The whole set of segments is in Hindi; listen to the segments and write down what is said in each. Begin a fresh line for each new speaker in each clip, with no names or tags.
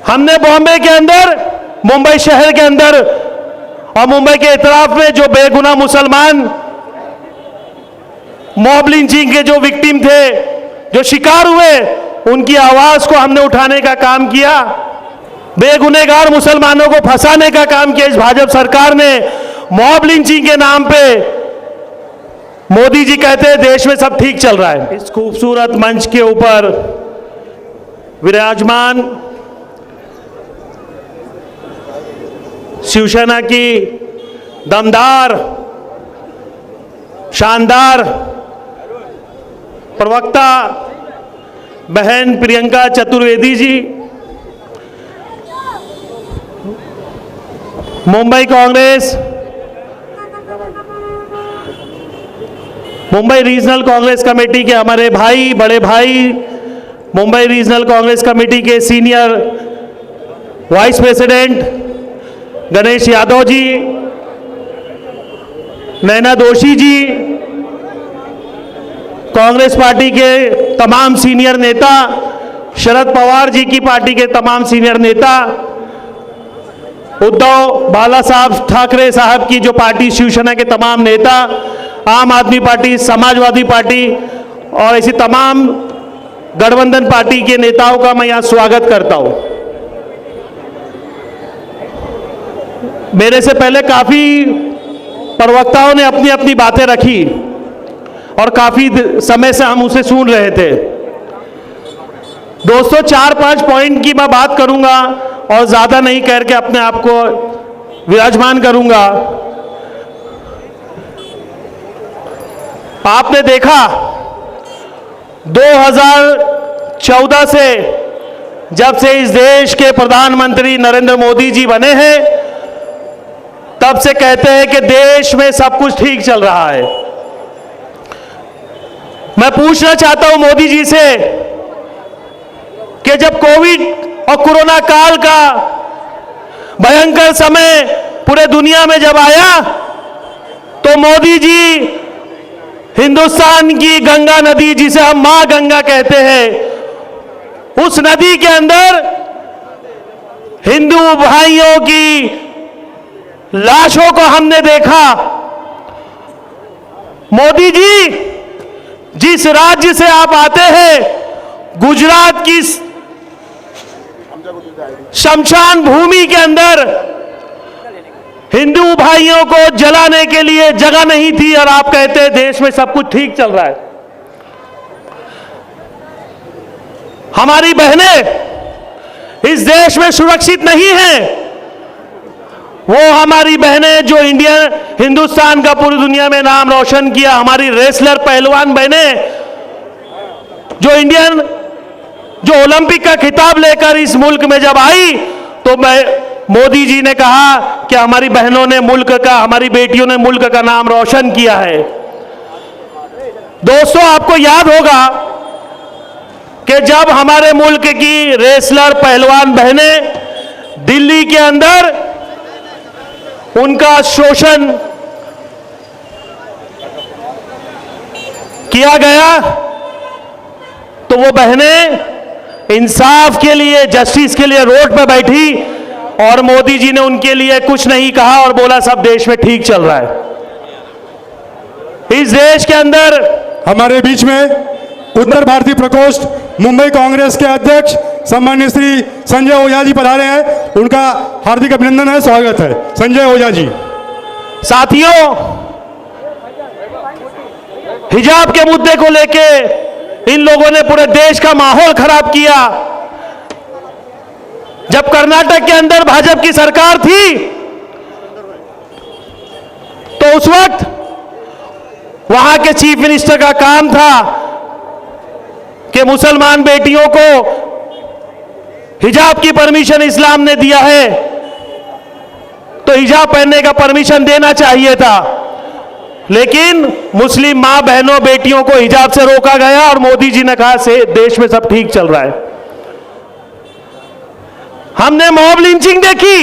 हमने बॉम्बे के अंदर, मुंबई शहर के अंदर और मुंबई के इतराफ में जो बेगुनाह मुसलमान मॉब लिंचिंग के जो विक्टिम थे, जो शिकार हुए, उनकी आवाज को हमने उठाने का काम किया। बेगुनहगार मुसलमानों को फंसाने का काम किया इस भाजपा सरकार ने मॉब लिंचिंग के नाम पे। मोदी जी कहते हैं देश में सब ठीक चल रहा है। इस खूबसूरत मंच के ऊपर विराजमान शिवसेना की दमदार, शानदार प्रवक्ता बहन प्रियंका चतुर्वेदी जी, मुंबई कांग्रेस, मुंबई रीजनल कांग्रेस कमेटी के हमारे भाई, बड़े भाई, मुंबई रीजनल कांग्रेस कमेटी के senior vice president Ganesh Yadav ji, Naina Doshi ji, Congress party के तमाम सीनियर नेता, शरद पवार जी की पार्टी के तमाम सीनियर नेता, उद्धव बाला साहब ठाकरे साहब की जो पार्टी शिवसेना के तमाम नेता, आम आदमी पार्टी, समाजवादी पार्टी और ऐसी तमाम गठबंधन पार्टी के नेताओं का मैं यहां स्वागत करता हूं। मेरे से पहले काफी प्रवक्ताओं ने अपनी अपनी बातें रखी और काफी समय से हम उसे सुन रहे थे। दोस्तों, 4-5 पॉइंट की मैं बात करूंगा और ज्यादा नहीं करके अपने आप को विराजमान करूंगा। आपने देखा 2014 से जब से इस देश के प्रधानमंत्री नरेंद्र मोदी जी बने हैं, तब से कहते हैं कि देश में सब कुछ ठीक चल रहा है। मैं पूछना चाहता हूं मोदी जी से कि जब कोविड और कोरोना काल का भयंकर समय पूरे दुनिया में जब आया, तो मोदी जी हिंदुस्तान की गंगा नदी, जिसे हम मां गंगा कहते हैं, उस नदी के अंदर हिंदू भाइयों की लाशों को हमने देखा। मोदी जी, जिस राज्य से आप आते हैं, गुजरात की शमशान भूमि के अंदर हिंदू भाइयों को जलाने के लिए जगह नहीं थी, और आप कहते हैं देश में सब कुछ ठीक चल रहा है। हमारी बहनें इस देश में सुरक्षित नहीं हैं। वो हमारी बहनें जो हिंदुस्तान का पूरी दुनिया में नाम रोशन किया, हमारी रेसलर पहलवान बहनें जो ओलंपिक का खिताब लेकर इस मुल्क में जब आई, तो मोदी जी ने कहा कि हमारी बहनों ने मुल्क का, हमारी बेटियों ने मुल्क का नाम रोशन किया है। दोस्तों, आपको याद होगा कि जब हमारे मुल्क की रेसलर पहलवान बहनें दिल्ली के अंदर उनका शोषण किया गया, तो वो बहनें इंसाफ के लिए, जस्टिस के लिए रोड पर बैठी और मोदी जी ने उनके लिए कुछ नहीं कहा और बोला सब देश में ठीक चल रहा है। इस देश के अंदर
हमारे बीच में उत्तर भारतीय प्रकोष्ठ मुंबई कांग्रेस के अध्यक्ष सम्माननीय श्री संजय ओझा जी पधारे हैं। उनका हार्दिक अभिनंदन है, स्वागत है। संजय ओझा जी।
साथियों, हिजाब के मुद्दे को लेके इन लोगों ने पूरे देश का माहौल खराब किया। जब कर्नाटक के अंदर भाजपा की सरकार थी, तो उस वक्त वहां के चीफ मिनिस्टर का काम था कि मुसलमान बेटियों को हिजाब की परमिशन इस्लाम ने दिया है, तो हिजाब पहनने का परमिशन देना चाहिए था, लेकिन मुस्लिम मां बहनों बेटियों को हिजाब से रोका गया और मोदी जी ने कहा से देश में सब ठीक चल रहा है। हमने मॉब लिंचिंग देखी।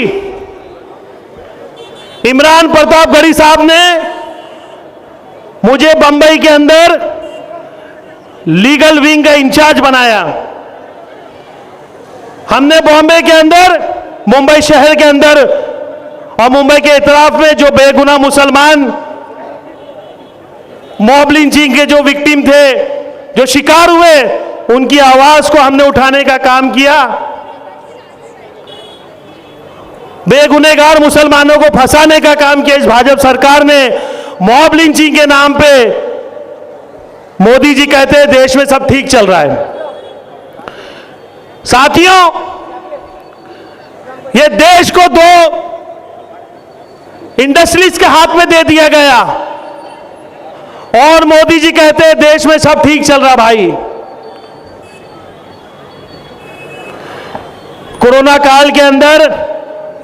इमरान प्रतापगढ़ी साहब ने मुझे बंबई के अंदर लीगल विंग का इंचार्ज बनाया। हमने बॉम्बे के अंदर, मुंबई शहर के अंदर और मुंबई के इतराफ में जो बेगुनाह मुसलमान मॉब लिंचिंग के जो विक्टिम थे, जो शिकार हुए, उनकी आवाज को हमने उठाने का काम किया। बेगुनहगार मुसलमानों को फंसाने का काम किया इस भाजपा सरकार ने। मॉब लिंचिंग के नाम पे मोदी जी कहते हैं देश में सब ठीक चल रहा है। साथियों, ये देश को दो इंडस्ट्रीज के हाथ में दे दिया गया और मोदी जी कहते हैं देश में सब ठीक चल रहा। भाई, कोरोना काल के अंदर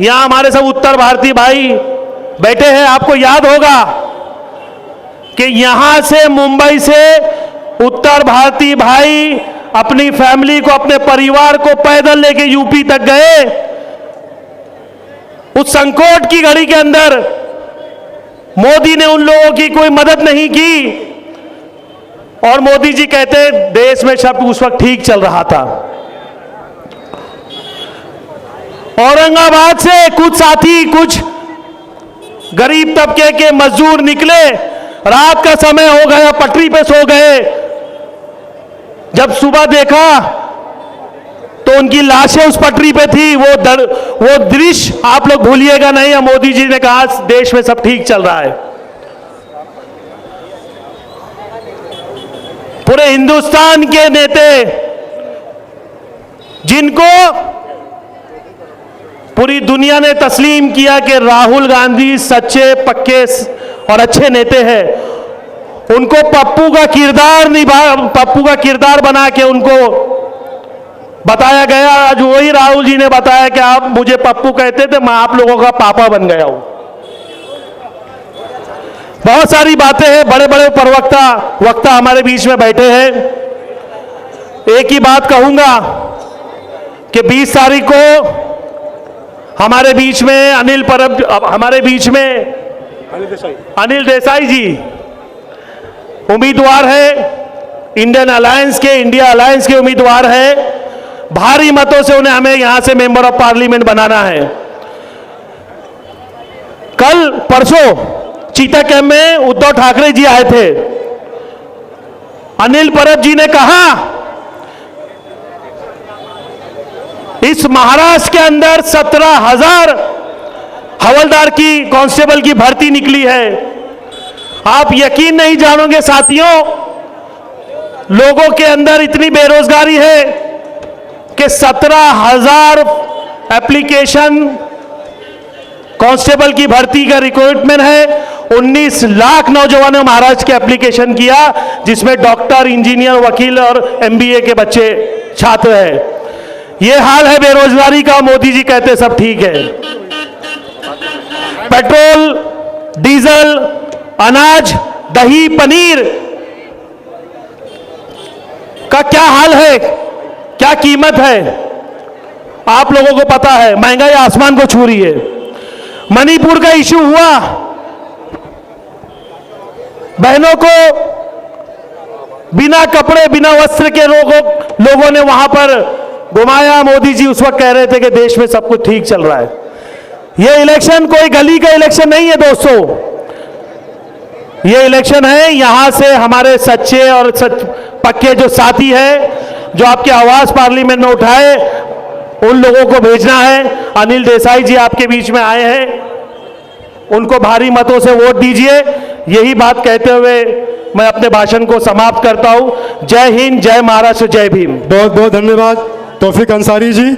यहां हमारे सब उत्तर भारतीय भाई बैठे हैं। आपको याद होगा कि यहां से, मुंबई से उत्तर भारतीय भाई अपनी फैमिली को, अपने परिवार को पैदल लेके यूपी तक गए। उस संकट की घड़ी के अंदर मोदी ने उन लोगों की कोई मदद नहीं की और मोदी जी कहते देश में सब उस वक्त ठीक चल रहा था। औरंगाबाद से कुछ साथी, कुछ गरीब तबके के मजदूर निकले, रात का समय हो गया, पटरी पे सो गए। जब सुबह देखा तो उनकी लाशें उस पटरी पे थी। वो दृश्य आप लोग भूलिएगा नहीं। मोदी जी ने कहा देश में सब ठीक चल रहा है। पूरे हिंदुस्तान के नेते, जिनको पूरी दुनिया ने तस्लीम किया कि राहुल गांधी सच्चे, पक्के और अच्छे नेता हैं, उनको पप्पू का किरदार बना के उनको बताया गया। आज वही राहुल जी ने बताया कि आप मुझे पप्पू कहते थे, मैं आप लोगों का पापा बन गया हूं। बहुत सारी बातें हैं, बड़े बड़े वक्ता हमारे बीच में बैठे हैं। एक ही बात कहूंगा कि 20 तारीख को हमारे बीच में अनिल देसाई जी उम्मीदवार है, इंडिया अलायंस के उम्मीदवार है। भारी मतों से उन्हें, हमें यहां से मेंबर ऑफ पार्लियामेंट बनाना है। कल परसों चीता कैंप में उद्धव ठाकरे जी आए थे। अनिल परब जी ने कहा इस महाराष्ट्र के अंदर 17,000 हवलदार की, कांस्टेबल की भर्ती निकली है। आप यकीन नहीं जानोगे साथियों, लोगों के अंदर इतनी बेरोजगारी है कि 17,000 एप्लीकेशन कांस्टेबल की भर्ती का रिक्रूटमेंट है। 19 लाख नौजवानों महाराष्ट्र के एप्लीकेशन किया, जिसमें डॉक्टर, इंजीनियर, वकील और MBA के बच्चे छात्र हैं। ये हाल है बेरोजगारी का। मोदी जी कहते सब ठीक है। पेट्रोल, डीजल, अनाज, दही, पनीर का क्या हाल है, क्या कीमत है, आप लोगों को पता है। महंगाई आसमान को छू रही है। मणिपुर का इश्यू हुआ, बहनों को बिना कपड़े, बिना वस्त्र के लोगों ने वहां पर घुमाया। मोदी जी उस वक्त कह रहे थे कि देश में सब कुछ ठीक चल रहा है। यह इलेक्शन कोई गली का इलेक्शन नहीं है दोस्तों, यह इलेक्शन है यहां से हमारे सच्चे और पक्के जो साथी हैं, जो आपकी आवाज पार्लियामेंट में उठाए, उन लोगों को भेजना है। अनिल देसाई जी आपके बीच में आए हैं, उनको भारी मतों से वोट दीजिए। यही बात कहते हुए मैं अपने भाषण को समाप्त करता हूं। जय हिंद, जय महाराष्ट्र, जय भीम।
बहुत बहुत धन्यवाद तौफीक अंसारी जी।